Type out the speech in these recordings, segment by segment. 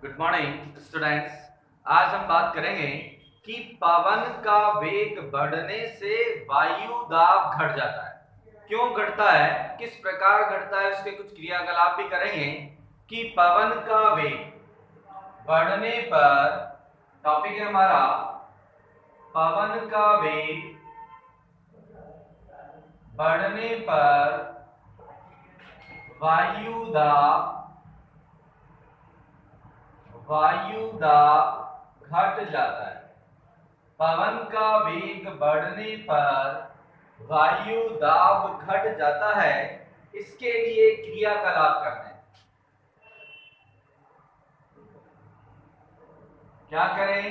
Good morning students. आज हम बात करेंगे कि पवन का वेग बढ़ने से वायु दाब घट जाता है। क्यों घटता है, किस प्रकार घटता है, उसके कुछ क्रियाकलाप भी करेंगे कि पवन का वेग बढ़ने पर, टॉपिक है हमारा पवन का वेग बढ़ने पर वायु दाब घट जाता है। पवन का वेग बढ़ने पर वायु दाब घट जाता है। इसके लिए क्रियाकलाप करते हैं। क्या करें,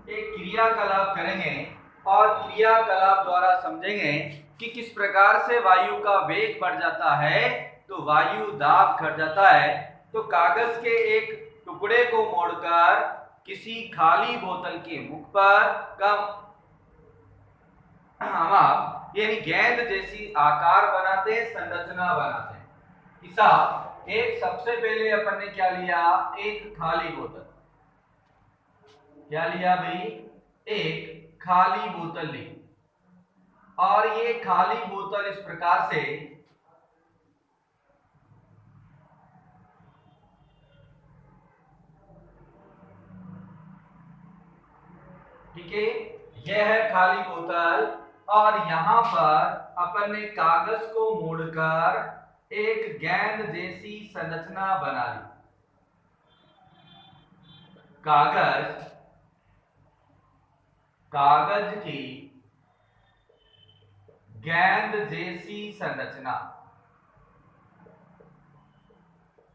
एक क्रियाकलाप करेंगे और क्रियाकलाप द्वारा समझेंगे कि किस प्रकार से वायु का वेग बढ़ जाता है तो वायु दाब घट जाता है। तो कागज के एक टुकड़े को मोड़कर किसी खाली बोतल के मुख पर हम यानी गेंद जैसी आकार बनाते हैं, संरचना बनाते हैं। एक सबसे पहले अपन ने क्या लिया, एक खाली बोतल। क्या लिया भाई, एक खाली बोतल ली और ये खाली बोतल इस प्रकार से ठीक है, यह है खाली बोतल और यहां पर अपन ने कागज को मोड़कर एक गेंद जैसी संरचना बना ली। कागज की गेंद जैसी संरचना,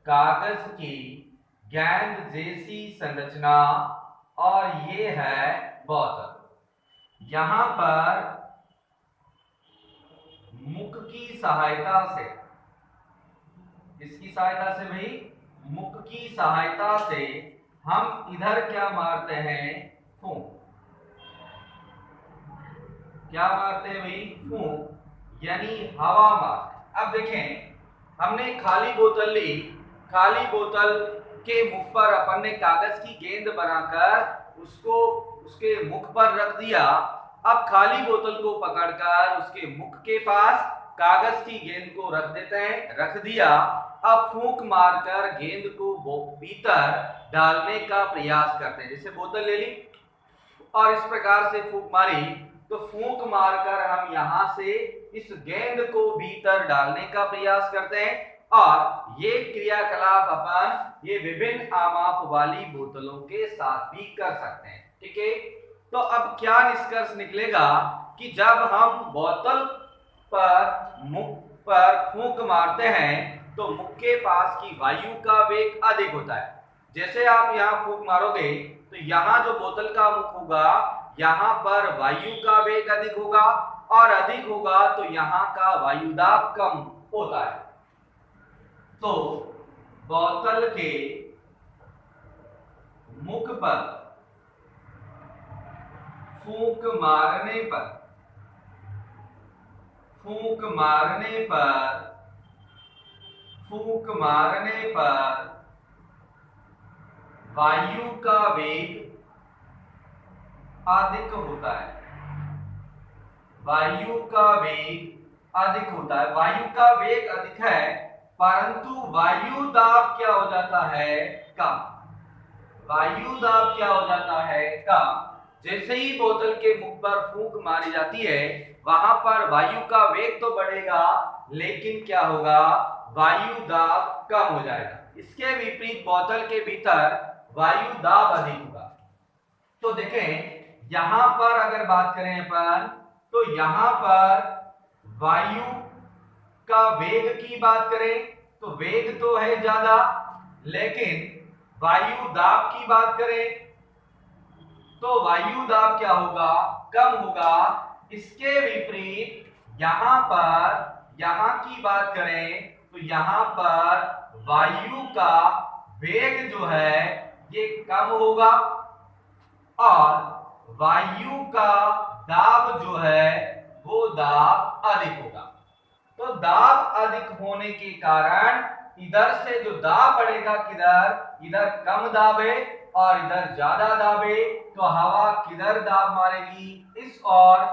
कागज की गेंद जैसी संरचना और ये है बोतल। यहां पर मुख की सहायता से, इसकी सहायता से भाई, मुख की सहायता से हम इधर क्या मारते हैं, फूंक। क्या मारते हैं भाई, फूंक यानी हवा मारते। अब देखें, हमने खाली बोतल ली, खाली बोतल के मुख पर अपन ने कागज की गेंद बनाकर उसको उसके मुख पर रख दिया। अब खाली बोतल को पकड़कर उसके मुख के पास कागज की गेंद को रख देते हैं, रख दिया। अब फूंक मारकर गेंद को भीतर डालने का प्रयास करते हैं। जैसे बोतल ले ली और इस प्रकार से फूंक मारी, तो फूंक मारकर हम यहां से इस गेंद को भीतर डालने का प्रयास करते हैं। और ये क्रियाकलाप अपन ये विभिन्न आमाप वाली बोतलों के साथ भी कर सकते हैं। ठीक है, तो अब क्या निष्कर्ष निकलेगा कि जब हम बोतल पर मुख पर फूंक मारते हैं तो मुख के पास की वायु का वेग अधिक होता है। जैसे आप यहाँ फूंक मारोगे तो यहाँ जो बोतल का मुख होगा, यहाँ पर वायु का वेग अधिक होगा और अधिक होगा तो यहाँ का वायुदाब कम होता है। तो बोतल के मुख पर फूंक मारने पर वायु का वेग अधिक होता है। वायु का वेग अधिक होता है। वायु का वेग अधिक है परंतु वायु दाब क्या हो जाता है, कम। वायु दाब क्या हो जाता है, कम। जैसे ही बोतल के मुख पर फूंक मारी जाती है वहां पर वायु का वेग तो बढ़ेगा लेकिन क्या होगा, वायु दाब कम हो जाएगा। इसके विपरीत बोतल के भीतर वायु दाब अधिक होगा। तो देखें, यहां पर अगर बात करें अपन तो यहां पर वायु का वेग की बात करें तो वेग तो है ज्यादा, लेकिन वायु दाब की बात करें तो वायु दाब क्या होगा, कम होगा। इसके विपरीत यहां की बात करें तो यहां पर वायु का वेग जो है ये कम होगा और वायु का दाब जो है वो दाब अधिक होगा। तो दाब अधिक होने के कारण इधर से जो दाब बढ़ेगा किधर, इधर कम दाब है और इधर ज्यादा दाब है, तो हवा किधर दाब मारेगी, इस और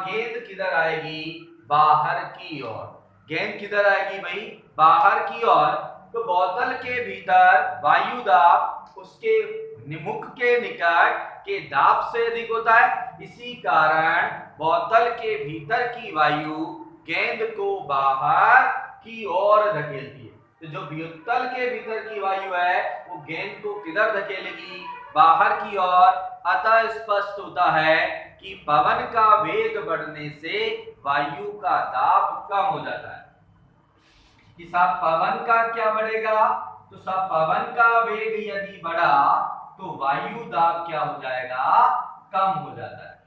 गेंद किधर आएगी, बाहर की ओर। गेंद किधर आएगी भाई, बाहर की ओर। तो बोतल के भीतर वायु दाब उसके मुख के निकट के दाब से अधिक होता है, इसी कारण बोतल के भीतर की वायु गेंद को बाहर की ओर धकेलती है। तो जो बोतल के भीतर की वायु है वो गेंद को किधर धकेलेगी, बाहर की ओर। अतः स्पष्ट होता है कि पवन का वेग बढ़ने से वायु का दाब कम हो जाता है। कि साहब पवन का क्या बढ़ेगा, तो साहब पवन का वेग यदि बढ़ा तो वायु दाब क्या हो जाएगा, कम हो जाता है।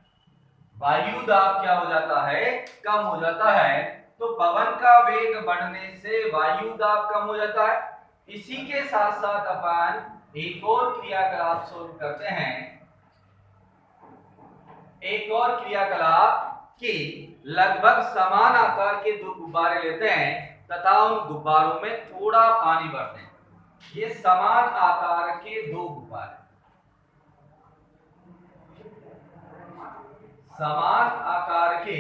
वायु दाब क्या हो जाता है, कम हो जाता है। तो पवन का वेग बढ़ने से वायु दाब कम हो जाता है। इसी के साथ साथ अपन एक और क्रियाकलाप शुरू करते हैं। एक और क्रियाकलाप कि लगभग समान आकार के दो गुब्बारे लेते हैं तथा उन गुब्बारों में थोड़ा पानी भरते हैं। ये समान आकार के दो गुब्बारे, समान आकार के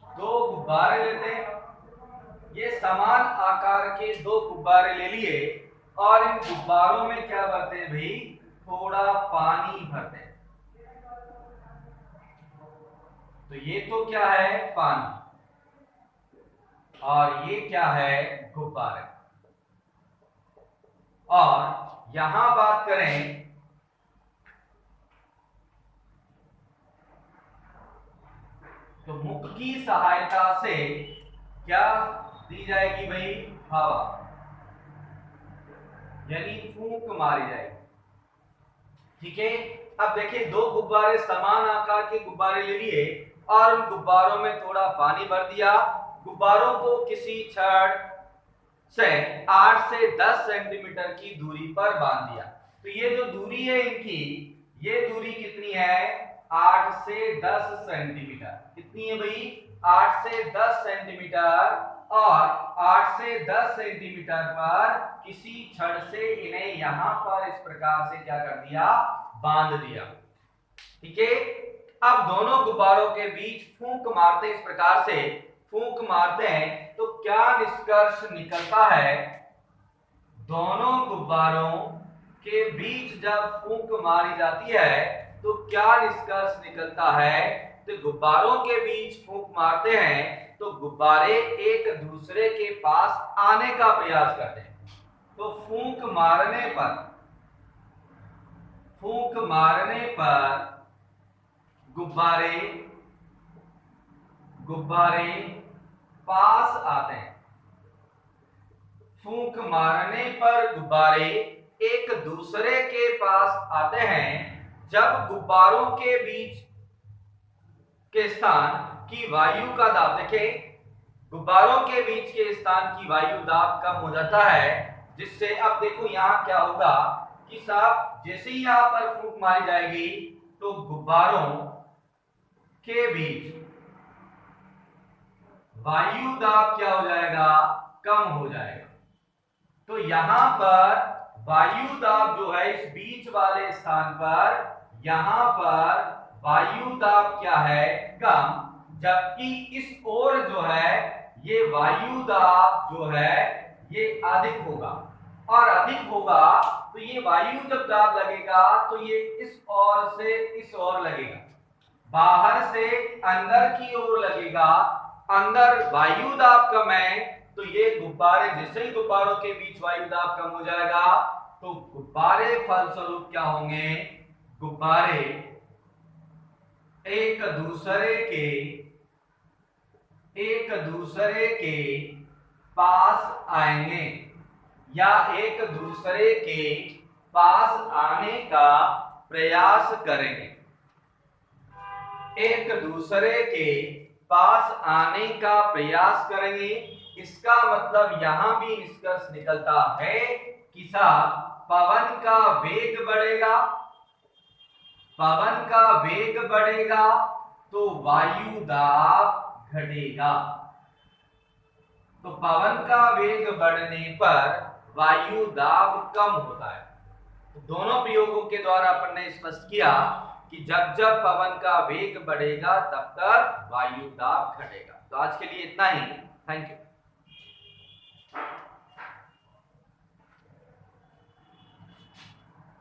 दो गुब्बारे लेते हैं। ये समान आकार के दो गुब्बारे ले लिए और इन गुब्बारों में क्या भरते हैं भाई, थोड़ा पानी भरते हैं। तो ये तो क्या है, पानी, और ये क्या है, गुब्बारे। और यहां बात करें तो मुख की सहायता से क्या दी जाएगी भाई, हवा, यानी फूंक मारी जाएगी। ठीक है। अब देखिए दो गुब्बारे समान आकार के गुब्बारे ले लिए और उन गुब्बारों में थोड़ा पानी भर दिया। गुब्बारों को किसी छड़ से 8 से 10 सेंटीमीटर की दूरी पर बांध दिया। तो ये जो दूरी है इनकी, ये दूरी कितनी है, 8 से 10 सेंटीमीटर। कितनी है भाई, 8 से 10 सेंटीमीटर। और 8 से 10 सेंटीमीटर पर किसी छड़ से इन्हें यहां पर इस प्रकार से क्या कर दिया, बांध दिया। ठीक है। अब दोनों गुब्बारों के बीच फूंक मारते, इस प्रकार से फूंक मारते हैं तो क्या निष्कर्ष निकलता है, दोनों गुब्बारों के बीच जब फूंक मारी जाती है तो क्या निष्कर्ष निकलता है, तो गुब्बारों के बीच फूंक मारते हैं तो गुब्बारे एक दूसरे के पास आने का प्रयास करते हैं। तो फूंक मारने पर गुब्बारे पास आते हैं। फूंक मारने पर गुब्बारे एक दूसरे के पास आते हैं जब गुब्बारों के बीच के स्थान की वायु का दाब, देखें गुब्बारों के बीच के स्थान की वायु दाब कम हो जाता है, जिससे अब देखो यहां क्या होगा कि साहब जैसे ही यहां पर फूंक मारी जाएगी तो गुब्बारों के बीच वायु दाब क्या हो जाएगा, कम हो जाएगा। तो यहां पर वायु दाब जो है इस बीच वाले स्थान पर, यहां पर वायु दाब क्या है, कम, जबकि इस ओर जो है ये वायु दाब जो है ये अधिक होगा। और अधिक होगा तो ये वायु जब दाब लगेगा तो ये इस ओर से इस ओर लगेगा, बाहर से अंदर की ओर लगेगा। अंदर वायु दाब कम है तो ये गुब्बारे, जैसे ही गुब्बारों के बीच वायु दाब कम हो जाएगा तो गुब्बारे फलस्वरूप क्या होंगे, गुब्बारे एक दूसरे के पास आएंगे या एक दूसरे के पास आने का प्रयास करेंगे। एक दूसरे के पास आने का प्रयास करेंगे। इसका मतलब यहां भी निष्कर्ष निकलता है कि पवन का वेग बढ़ेगा, पवन का वेग बढ़ेगा तो वायु दाब घटेगा। तो पवन का वेग बढ़ने पर वायु दाब कम होता है। तो दोनों प्रयोगों के द्वारा अपन ने स्पष्ट किया कि जब जब पवन का वेग बढ़ेगा तब तक वायु दाब घटेगा। तो आज के लिए इतना ही। Thank you.